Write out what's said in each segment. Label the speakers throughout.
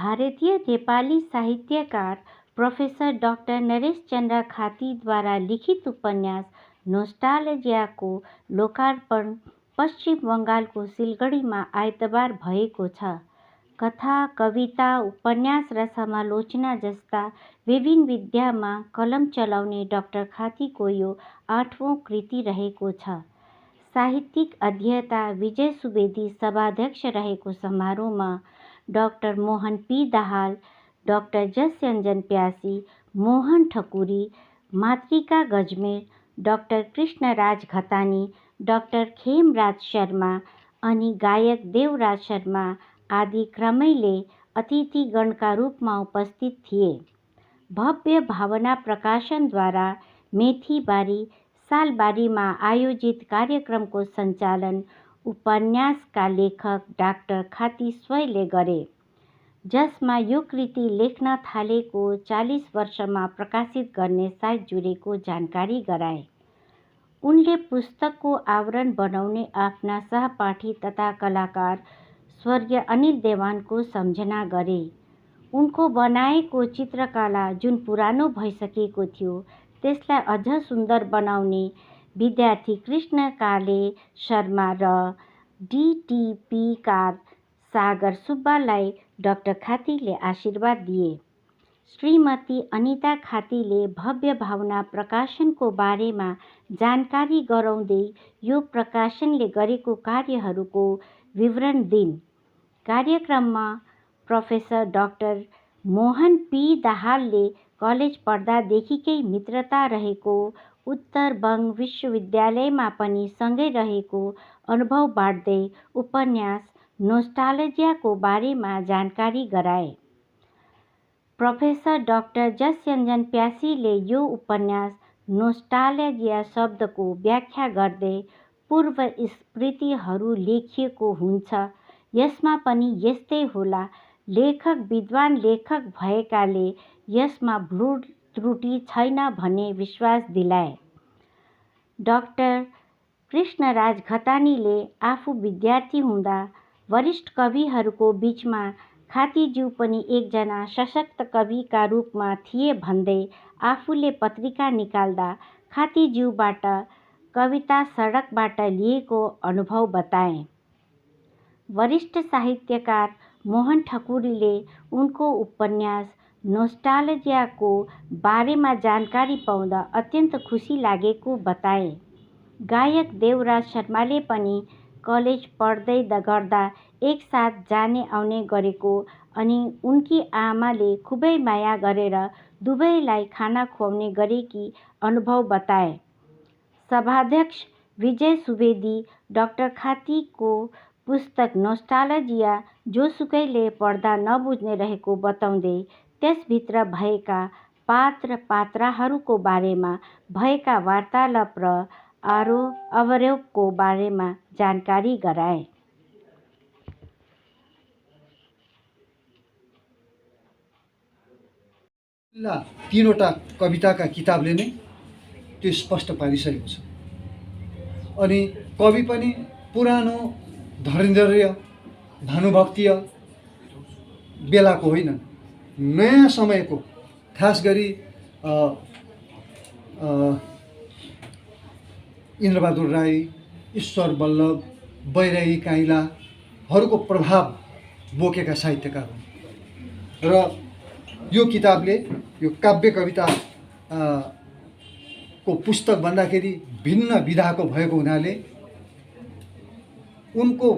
Speaker 1: भारतीय नेपाली साहित्यकार professor doctor Naresh चन्द्र खातीद्वारा लिखित उपन्यास नोस्टाल्जियाको लोकार्पण पश्चिम बङ्गालको सिलगढीमा आइतबार भएको छ। कथा, कविता, उपन्यास र समालोचना जस्ता विभिन्न विधामा कलम चलाउने डाक्टर खातीको यो 8औं कृति रहेको छ। साहित्यिक अध्येता विजय सुवेदी सभाध्यक्ष रहेको समारोहमा doctor Mohan P Dahal, doctor Jasyanjan Pyasi, Mohan Thakuri, Matrika Gajmer, doctor Krishnaraj Ghatani, doctor Khemraj Sharma अनि गायक देवराज शर्मा आदि क्रमैले अतिथिगणका रूपमा उपस्थित थिए। भव्य भावना प्रकाशनद्वारा मेथीबारी सालबारीमा आयोजित कार्यक्रमको सञ्चालन उपन्यासका लेखक डाक्टर खाती स्वयंले गरे, जसमा यो कृति लेख्न थालेको 40 वर्षमा प्रकाशित गर्ने साइत जुरेको जानकारी गराए। उनले पुस्तकको आवरण बनाउने आफ्ना सहपाठी तथा कलाकार स्वर्गीय अनिल देवानको सम्झना गरे। उनको बनाएको चित्रकला जुन पुरानो भइसकेको थियो, त्यसलाई अझ सुन्दर बनाउने विद्यार्थी कृष्ण काले शर्मा र डिटिपीकार सागर सुब्बालाई डाक्टर खातीले आशीर्वाद दिए। श्रीमती अनिता खातीले भव्य भावना प्रकाशनको बारेमा जानकारी गराउँदै यो प्रकाशनले गरेको कार्यहरूको विवरण दिइन्। कार्यक्रममा प्रोफेसर डाक्टर मोहन पी दाहालले कलेज पढ्दादेखिकै मित्रता रहेको उत्तर बङ्ग विश्वविद्यालयमा पनि सँगै रहेको अनुभव बाँड्दै उपन्यास नोस्टाल्जियाको बारेमा जानकारी गराए। प्रोफेसर डाक्टर जसयञ्जन प्यासीले यो उपन्यास नोस्टाल्जिया शब्दको व्याख्या गर्दै पूर्व स्मृतिहरू लेखिएको हुन्छ, यसमा पनि यस्तै होला। लेखक विद्वान लेखक भएकाले यसमा भुल त्रुटि छैन भन्ने विश्वास दिलाए। डाक्टर कृष्णराज घतानीले आफू विद्यार्थी हुँदा वरिष्ठ कविहरूको बीचमा खातीज्यू पनि एकजना सशक्त कविका रूपमा थिए भन्दै आफूले पत्रिका निकाल्दा खातीज्यूबाट कविता सडकबाट लिएको अनुभव बताए। वरिष्ठ साहित्यकार मोहन ठकुरीले उनको उपन्यास नोस्टाल्जियाको बारेमा जानकारी पाउँदा अत्यन्त खुसी लागेको बताए। गायक देवराज शर्माले पनि कलेज पढ्दै गर्दा एकसाथ जाने आउने गरेको अनि उनकी आमाले खुबै माया गरेर दुवैलाई खाना खुवाउने गरेकी अनुभव बताए। सभाध्यक्ष विजय सुवेदी डाक्टर खातीको पुस्तक नोस्टाल्जिया जोसुकैले पढ्दा नबुझ्ने रहेको बताउँदै त्यसभित्र भएका पात्र पात्राहरूको बारेमा भएका वार्तालाप र अवरोहको बारेमा जानकारी गराए।
Speaker 2: तीनवटा कविताका किताबले नै त्यो स्पष्ट पारिसकेको छ। अनि कवि पनि पुरानो धर्मेन्द्रीय भानुभक्तीय बेलाको होइन, नयाँ समयको, खास गरी इन्द्रबहादुर राई, ईश्वर बल्लभ, बैरागी काइलाहरूको प्रभाव बोकेका साहित्यकार हुन्। र यो किताबले यो काव्य कविता को पुस्तक भन्दाखेरि भिन्न विधाको भएको हुनाले उनको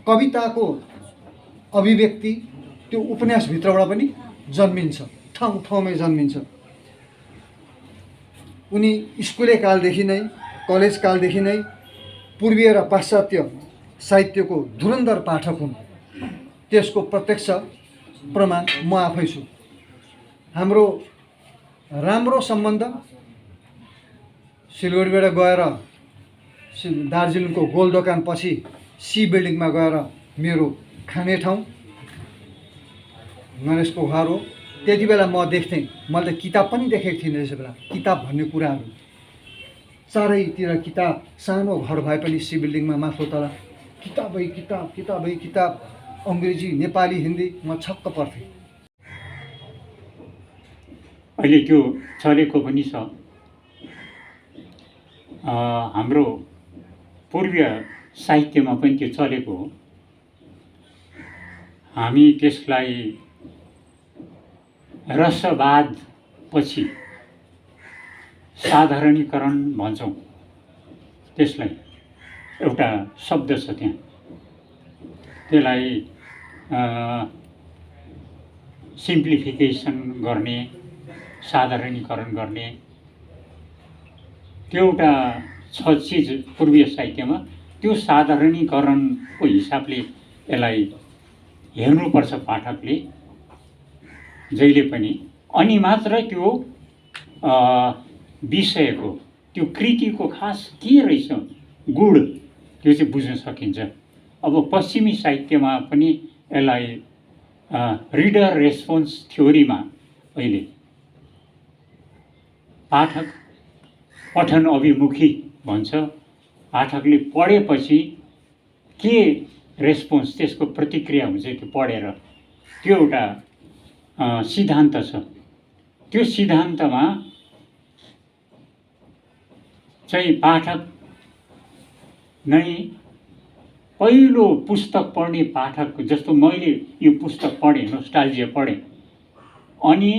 Speaker 2: कविताको अभिव्यक्ति त्यो उपन्यासभित्रबाट पनि जन्मिन्छ, ठाउँ ठाउँमै जन्मिन्छ। उनी स्कुले कालदेखि नै, कलेज कालदेखि नै पूर्वीय र पाश्चात्य साहित्यको धुरन्धर पाठक हुन्। त्यसको प्रत्यक्ष प्रमाण म आफै छु। हाम्रो राम्रो सम्बन्ध सिलगढीबाट गएर दार्जिलिङको गोल दोकान पछि सी बिल्डिङमा गएर मेरो खाने ठाउँ गणेशको घर हो। त्यति बेला म देख्थेँ, मैले त किताब पनि देखेको थिइनँ त्यसै बेला। किताब भन्ने कुराहरू चारैतिर किताब, सानो घर भए पनि सी बिल्डिङमा माथि तल किताबै किताब, किताबै किताब। अङ्ग्रेजी, नेपाली, हिन्दी म छक्क पर्थेँ।
Speaker 3: अहिले त्यो चलेको पनि छ। हाम्रो पूर्वीय साहित्यमा पनि त्यो चलेको हो। हामी त्यसलाई रसवाद पछि साधारणीकरण भन्छौँ। त्यसलाई एउटा शब्द छ त्यहाँ, त्यसलाई सिम्प्लिफिकेसन गर्ने, साधारणीकरण गर्ने, त्यो एउटा छ चिज पूर्वीय साहित्यमा। त्यो साधारणीकरणको हिसाबले यसलाई हेर्नुपर्छ पाठकले जहिले पनि, अनि मात्र त्यो विषयको, त्यो कृतिको खास के रहेछ गुण त्यो चाहिँ बुझ्न सकिन्छ। अब पश्चिमी साहित्यमा पनि यसलाई रिडर रेस्पोन्स थ्योरीमा अहिले पाठक पठन अभिमुखी भन्छ। पाठकले पढेपछि के रेस्पोन्स, त्यसको प्रतिक्रिया हुन्छ त्यो पढेर, त्यो एउटा सिद्धान्त छ। त्यो सिद्धान्तमा चाहिँ पाठक नै पहिलो पुस्तक पढ्ने पाठक, जस्तो मैले यो पुस्तक पढेँ, नोस्टाल्जिया पढेँ, अनि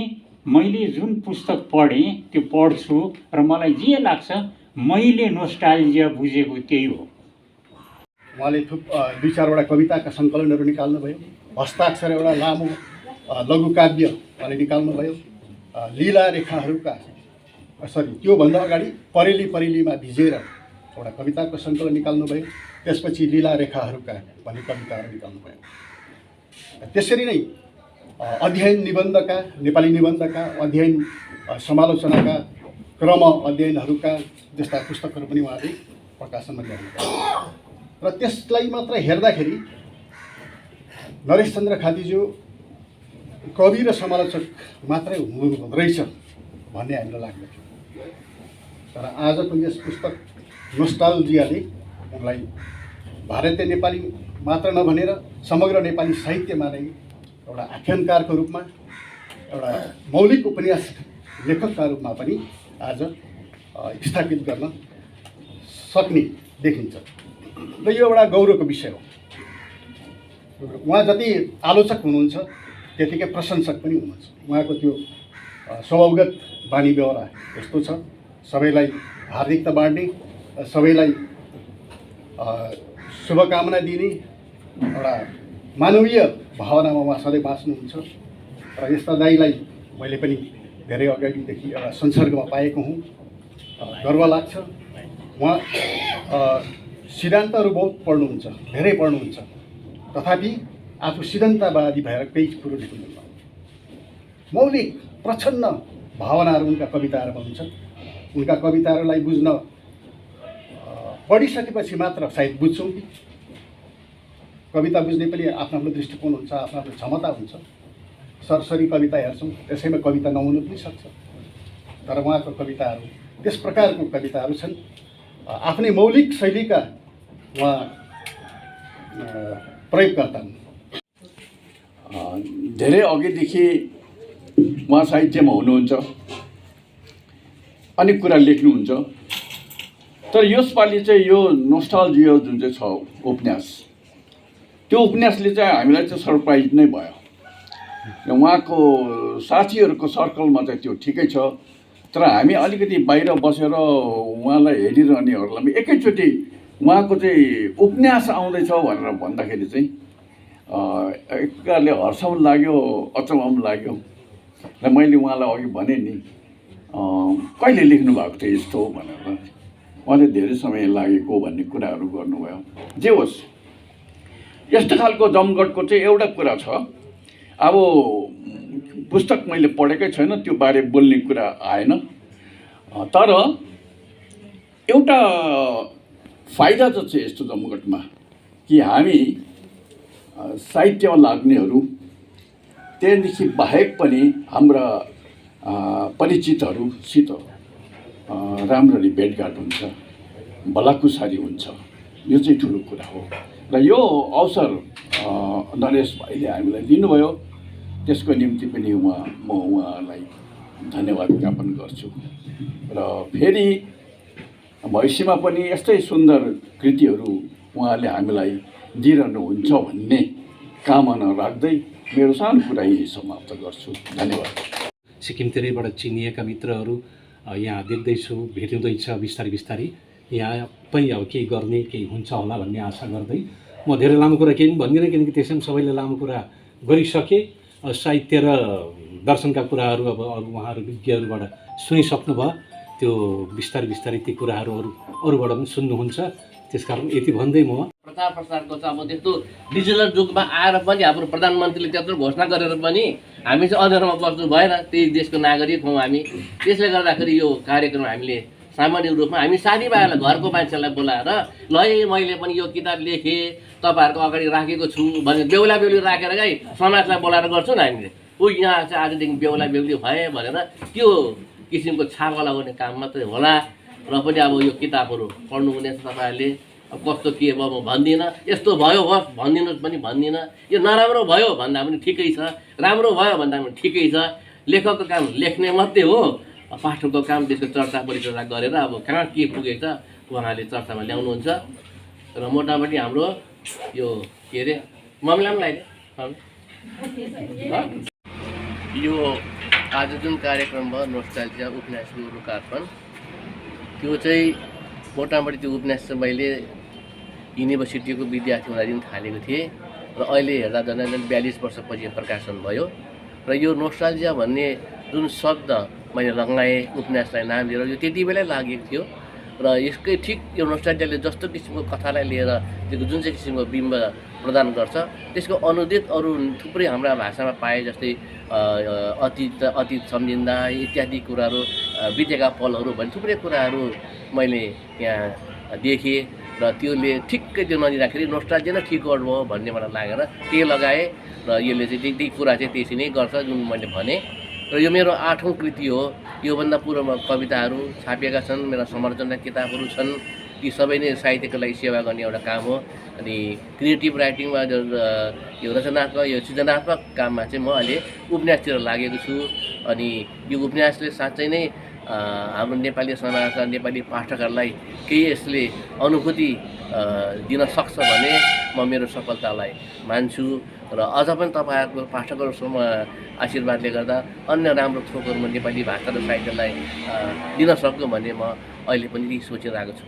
Speaker 3: मैले जुन पुस्तक पढेँ त्यो पढ्छु र मलाई जे लाग्छ मैले नोस्टाल्जिया बुझेको त्यही हो।
Speaker 4: उहाँले दुई चारवटा कविताका सङ्कलनहरू निकाल्नुभयो, हस्ताक्षर एउटा लामो लघुकाव्य उहाँले निकाल्नुभयो, लीला रेखाहरूका त्योभन्दा अगाडि परेली परेलीमा भिजेर एउटा कविताको सङ्कलन निकाल्नुभयो, त्यसपछि लीला रेखाहरूका भन्ने कविताहरू निकाल्नुभयो। त्यसरी नै अध्ययन निबन्धका, नेपाली निबन्धका अध्ययन समालोचनाका क्रम अध्ययनहरूका जस्ता पुस्तकहरू पनि उहाँले प्रकाशनमा ल्याउनुभयो। र त्यसलाई मात्र हेर्दाखेरि नरेशचन्द्र खातीज्यू कवि र समालोचक मात्रै हुनुहुँदो रहेछ भन्ने हामीलाई लाग्दथ्यो। तर आजको यस पुस्तक नोस्टाल्जियाले उनलाई भारतीय नेपाली मात्र नभनेर समग्र नेपाली साहित्यमा नै एउटा आख्यानकारको रूपमा, एउटा मौलिक उपन्यास लेखकका रूपमा पनि आज स्थापित गर्न सक्ने देखिन्छ र यो एउटा गौरवको विषय हो। उहाँ जति आलोचक हुनुहुन्छ त्यतिकै प्रशंसक पनि हुनुहुन्छ। उहाँको त्यो स्वभावगत बानी व्यवहार यस्तो छ, सबैलाई हार्दिकता बाँड्ने, सबैलाई शुभकामना दिने एउटा मानवीय भावनामा उहाँ सधैँ बाँच्नुहुन्छ। र यस्ता दाइलाई मैले पनि धेरै अगाडिदेखि एउटा संसर्गमा पाएको हुँ, गर्व लाग्छ। उहाँ सिद्धान्तहरू बहुत पढ्नुहुन्छ, धेरै पढ्नुहुन्छ, तथापि आफू सिद्धान्तवादी भएर केही कुरो लेख्नुहुन्न। मौलिक प्रच्छन्न भावनाहरू उनका कविताहरूमा हुन्छ। उनका कविताहरूलाई बुझ्न पढिसकेपछि मात्र सायद बुझ्छौँ कि कविता बुझ्ने पनि आफ्नो आफ्नो दृष्टिकोण हुन्छ, आफ्नो आफ्नो क्षमता हुन्छ। सरसरी कविता हेर्छौँ, त्यसैमा कविता नहुनु पनि सक्छ। तर उहाँको कविताहरू त्यस प्रकारको कविताहरू छन्। आफ्नै मौलिक शैलीका उहाँ प्रयोगकर्ता हुन्।
Speaker 5: धेरै अघिदेखि उहाँ साहित्यमा हुनुहुन्छ, अनेक कुरा लेख्नुहुन्छ। तर यसपालि चाहिँ यो नोस्टाल्जिया जुन चाहिँ छ उपन्यास, त्यो उपन्यासले चाहिँ हामीलाई चाहिँ सरप्राइज नै भयो। उहाँको साथीहरूको सर्कलमा चाहिँ त्यो ठिकै छ, तर हामी अलिकति बाहिर बसेर उहाँलाई हेरिरहनेहरूलाई एकैचोटि उहाँको चाहिँ उपन्यास आउँदैछ भनेर भन्दाखेरि चाहिँ एक प्रकारले हर्ष पनि लाग्यो, अचम्म पनि लाग्यो। र मैले उहाँलाई अघि भने नि कहिले लेख्नु भएको थियो यस्तो भनेर, उहाँले धेरै समय लागेको भन्ने कुराहरू गर्नुभयो। जे होस्, यस्तो खालको जमघटको चाहिँ एउटा कुरा छ। अब पुस्तक मैले पढेकै छैन, त्यो बारे बोल्ने कुरा आएन। तर एउटा फाइदा त छ यस्तो जमघटमा कि हामी साहित्यमा लाग्नेहरू, त्यहाँदेखि बाहेक पनि हाम्रा परिचितहरूसित राम्ररी भेटघाट हुन्छ, भलाकुसारी हुन्छ। यो चाहिँ ठुलो कुरा हो। र यो अवसर नरेश भाइले हामीलाई दिनुभयो, त्यसको निम्ति पनि म उहाँलाई धन्यवाद ज्ञापन गर्छु। र फेरि भविष्यमा पनि यस्तै सुन्दर कृतिहरू उहाँले हामीलाई दिइरहनुहुन्छ भन्ने कामना राख्दै मेरो सानो कुरा यही समाप्त गर्छु। धन्यवाद।
Speaker 6: सिक्किमतिरैबाट चिनिएका मित्रहरू यहाँ देख्दैछु, भेटिँदैछ बिस्तारै बिस्तारै। यहाँ पनि अब केही गर्ने केही हुन्छ होला भन्ने आशा गर्दै म धेरै लामो कुरा केही पनि भन्दिनँ, किनकि त्यसमा सबैले लामो कुरा गरिसके। साहित्य र दर्शनका कुराहरू अब अरू उहाँहरू विज्ञहरूबाट सुनिसक्नुभयो, त्यो बिस्तारै बिस्तारै ती कुराहरू अरूबाट पनि सुन्नुहुन्छ। त्यसकारण यति भन्दै म
Speaker 7: प्रचार प्रसारको छ। अब त्यस्तो डिजिटल युगमा आएर पनि हाम्रो प्रधानमन्त्रीले त्यत्रो घोषणा गरेर पनि हामी चाहिँ अँध्यारोमा बस्नु भएन, त्यही देशको नागरिक हौँ हामी। त्यसले गर्दाखेरि यो कार्यक्रम हामीले सामान्य रूपमा हामी साथीभाइहरूलाई घरको मान्छेलाई बोलाएर ल मैले पनि यो किताब लेखेँ, तपाईँहरूको अगाडि राखेको छु भने बेहुला बेहुली राखेर गाई समाजलाई बोलाएर गर्छौँ न हामीले। यहाँ चाहिँ आजदेखि बेहुला बेहुली भए भनेर त्यो किसिमको छापा लगाउने काम मात्रै होला। र पनि अब यो किताबहरू पढ्नु हुनेछ तपाईँहरूले। अब कस्तो के भयो म भन्दिनँ, यस्तो भयो होस् भनिदिनुहोस् पनि भन्दिनँ। यो नराम्रो भयो भन्दा पनि ठिकै छ, राम्रो भयो भन्दा पनि ठिकै छ। लेखकको काम लेख्ने मात्रै हो, पाठकको काम त्यसको चर्चा परिचर्चा गरेर अब कहाँ के पुगेछ उहाँले चर्चामा ल्याउनुहुन्छ। र मोटामोटी हाम्रो यो के अरे मामला पनि लगाइदिए यो आज जुन कार्यक्रम भयो नोस्टाल्जिया उपन्यासको लोकार्पण, त्यो चाहिँ मोटामोटी त्यो उपन्यास चाहिँ मैले युनिभर्सिटीको विद्यार्थी हुँदा दिन थालेको थिएँ र अहिले हेर्दा झन् 42 वर्षपछि प्रकाशन भयो। र यो नोस्टाल्जिया भन्ने जुन शब्द मैले लगाएँ उपन्यासलाई नाम दिएर यो त्यति बेलै लागेको थियो। र यसकै ठिक यो नोस्टाल्जियाले जस्तो किसिमको कथालाई लिएर त्यो जुन चाहिँ किसिमको बिम्ब प्रदान गर्छ त्यसको अनुदित अरू थुप्रै हाम्रा भाषामा पाए जस्तै अतीत सम्झिँदा इत्यादि कुराहरू, बितेका पलहरू भन्ने थुप्रै कुराहरू मैले यहाँ देखेँ। र त्योले ठिक्कै त्यो नदिँदाखेरि नोस्टाल्जिया नै ठिक वर्ड भयो भन्ने मलाई लागेर त्यही लगाएँ। र यसले चाहिँ त्यही कुरा चाहिँ त्यसरी नै गर्छ जुन मैले भनेँ। र यो मेरो 8औं कृति हो। योभन्दा पूर्वमा कविताहरू छापिएका छन्, मेरा समालोचना किताबहरू छन्। ती सबै नै साहित्यको लागि सेवा गर्ने एउटा काम हो। अनि क्रिएटिभ राइटिङमा यो रचनात्मक यो सृजनात्मक काममा चाहिँ म अहिले उपन्यासतिर लागेको छु। अनि यो उपन्यासले साँच्चै नै हाम्रो नेपाली समाज र नेपाली पाठकहरूलाई केही यसले अनुभूति दिन सक्छ भने म मेरो सफलतालाई मान्छु। र अझ पनि तपाईँहरूको पाठकहरूसँग आशीर्वादले गर्दा अन्य राम्रो थोकहरू म नेपाली भाषा र साहित्यलाई दिन सक्छु भन्ने म अहिले पनि सोचिरहेको छु।